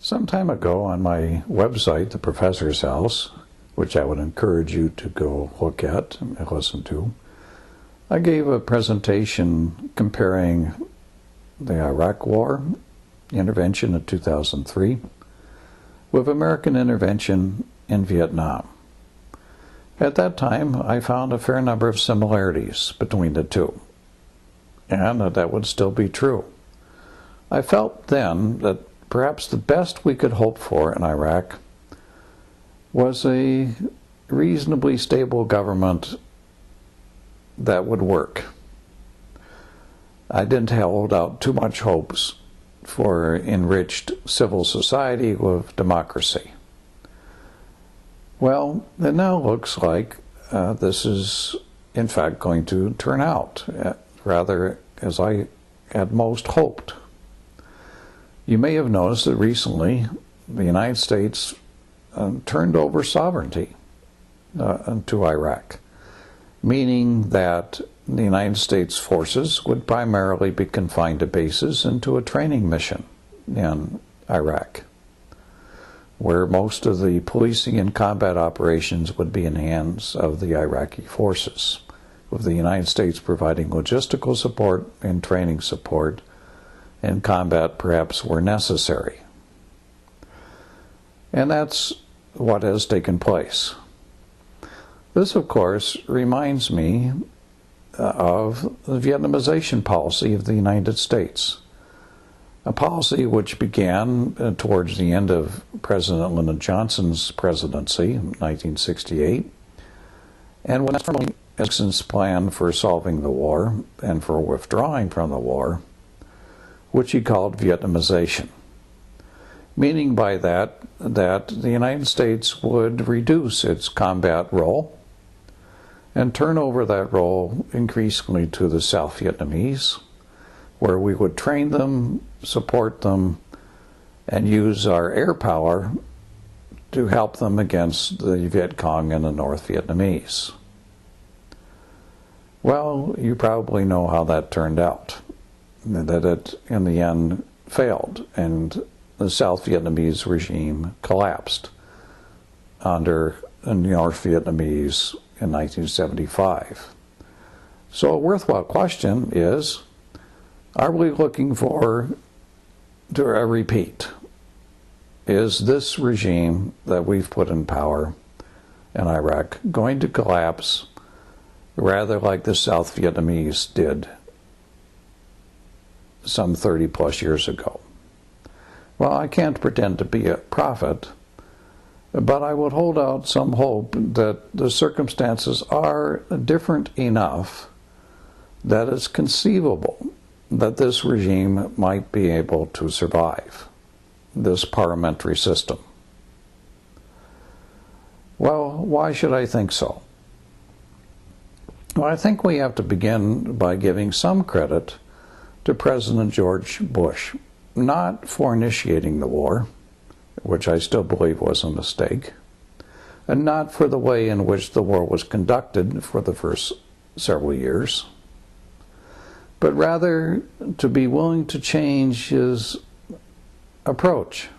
Some time ago on my website, The Professor's House, which I would encourage you to go look at and listen to, I gave a presentation comparing the Iraq War intervention in 2003 with American intervention in Vietnam. At that time, I found a fair number of similarities between the two, and that would still be true. I felt then that perhaps the best we could hope for in Iraq was a reasonably stable government that would work. I didn't hold out too much hopes for enriched civil society with democracy. Well, it now looks like this is in fact going to turn out rather as I had most hoped. You may have noticed that recently the United States turned over sovereignty to Iraq, meaning that the United States forces would primarily be confined to bases and to a training mission in Iraq, where most of the policing and combat operations would be in the hands of the Iraqi forces, with the United States providing logistical support and training support, and combat perhaps where necessary. And that's what has taken place. This, of course, reminds me of the Vietnamization policy of the United States, a policy which began towards the end of President Lyndon Johnson's presidency in 1968, and was formally Nixon's plan for solving the war and for withdrawing from the war, which he called Vietnamization, meaning by that the United States would reduce its combat role and turn over that role increasingly to the South Vietnamese, where we would train them, support them, and use our air power to help them against the Viet Cong and the North Vietnamese. Well, you probably know how that turned out, that it in the end failed and the South Vietnamese regime collapsed under the North Vietnamese in 1975. So a worthwhile question is, are we looking for a repeat? Is this regime that we've put in power in Iraq going to collapse rather like the South Vietnamese did some 30 plus years ago? Well, I can't pretend to be a prophet, but I would hold out some hope that the circumstances are different enough that it's conceivable that this regime might be able to survive this parliamentary system. Well, why should I think so? Well, I think we have to begin by giving some credit to President George Bush, not for initiating the war, which I still believe was a mistake, and not for the way in which the war was conducted for the first several years, but rather to be willing to change his approach,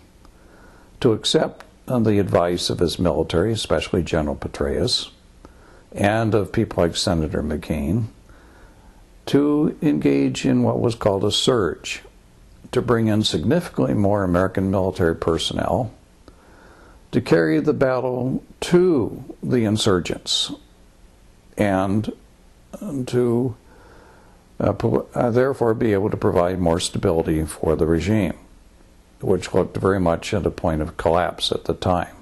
to accept the advice of his military, especially General Petraeus, and of people like Senator McCain, to engage in what was called a surge, to bring in significantly more American military personnel, to carry the battle to the insurgents, and to therefore be able to provide more stability for the regime, which looked very much at a point of collapse at the time.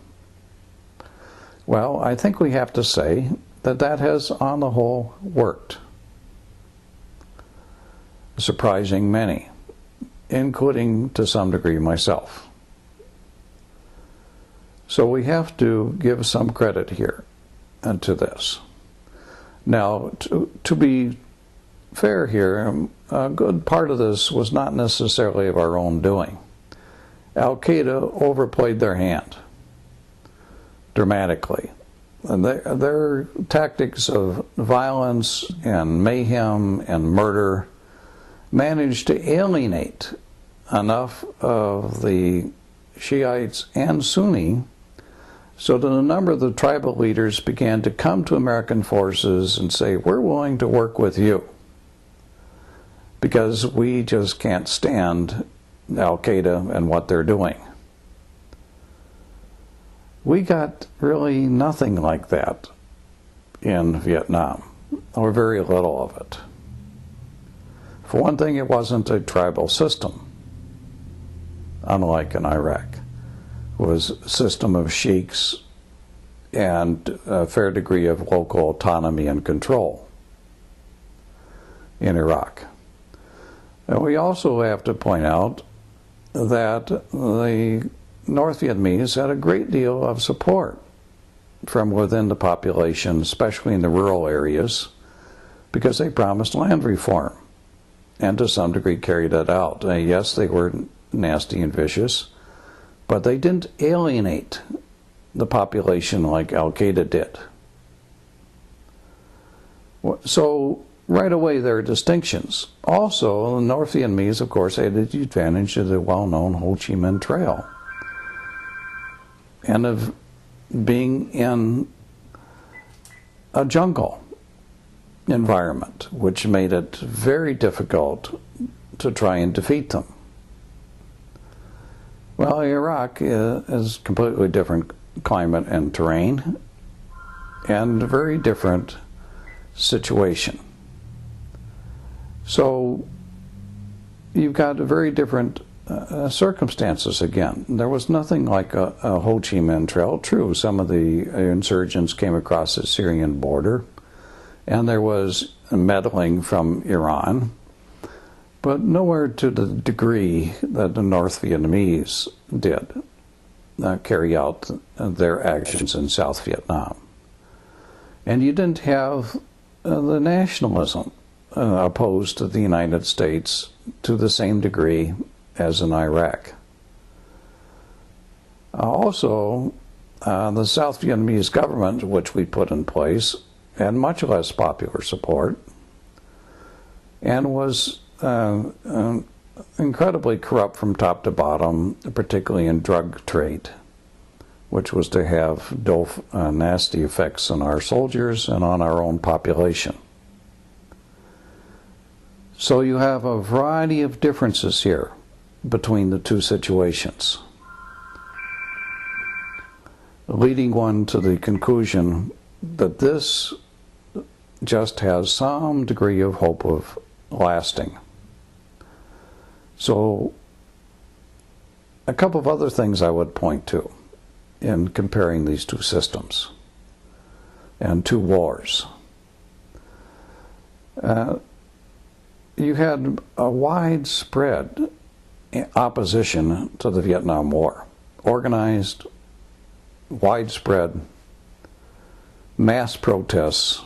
Well, I think we have to say that that has, on the whole, worked, surprising many, including to some degree myself. So we have to give some credit here to this. Now, to be fair here, a good part of this was not necessarily of our own doing. Al-Qaeda overplayed their hand dramatically. And their tactics of violence and mayhem and murder managed to alienate enough of the Shiites, and Sunni, so that a number of the tribal leaders began to come to American forces and say, we're willing to work with you because we just can't stand Al-Qaeda and what they're doing. We got really nothing like that in Vietnam, or very little of it. For one thing, it wasn't a tribal system, unlike in Iraq. It was a system of sheiks and a fair degree of local autonomy and control in Iraq. And we also have to point out that the North Vietnamese had a great deal of support from within the population, especially in the rural areas, because they promised land reform and to some degree carried that out. Yes, they were nasty and vicious, but they didn't alienate the population like Al-Qaeda did. So right away there are distinctions. Also, the North Vietnamese, of course, had the advantage of the well-known Ho Chi Minh Trail and of being in a jungle environment, which made it very difficult to try and defeat them. Well, Iraq is a completely different climate and terrain and a very different situation. So you've got a very different circumstances again. There was nothing like a Ho Chi Minh Trail. True, some of the insurgents came across the Syrian border, and there was meddling from Iran, but nowhere to the degree that the North Vietnamese did carry out their actions in South Vietnam. And you didn't have the nationalism opposed to the United States to the same degree as in Iraq. Also, the South Vietnamese government, which we put in place, had much less popular support and was incredibly corrupt from top to bottom, particularly in drug trade, which was to have nasty effects on our soldiers and on our own population. So you have a variety of differences here between the two situations, leading one to the conclusion that this just has some degree of hope of lasting. So a couple of other things I would point to in comparing these two systems and two wars. You had a widespread opposition to the Vietnam War, organized, widespread, mass protests,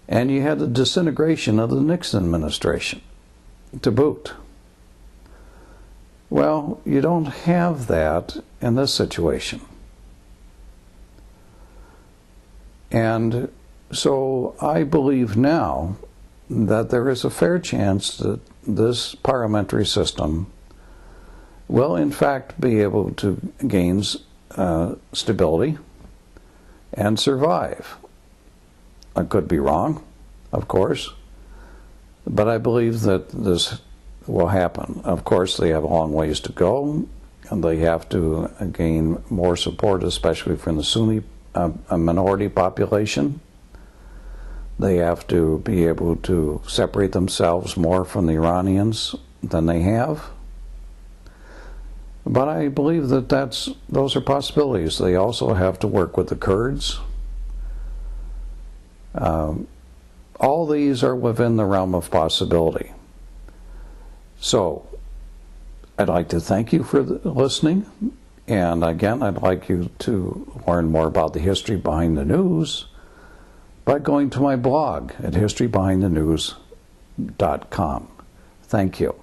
and you had the disintegration of the Nixon administration to boot. Well, you don't have that in this situation. And so I believe now that there is a fair chance that this parliamentary system will in fact be able to gain stability and survive. I could be wrong, of course, but I believe that this will happen. Of course, they have a long ways to go, and they have to gain more support, especially from the Sunni minority population. They have to be able to separate themselves more from the Iranians than they have. But I believe that those are possibilities. They also have to work with the Kurds. All these are within the realm of possibility. So, I'd like to thank you for listening. And again, I'd like you to learn more about the history behind the news by going to my blog at historybehindthenews.com. Thank you.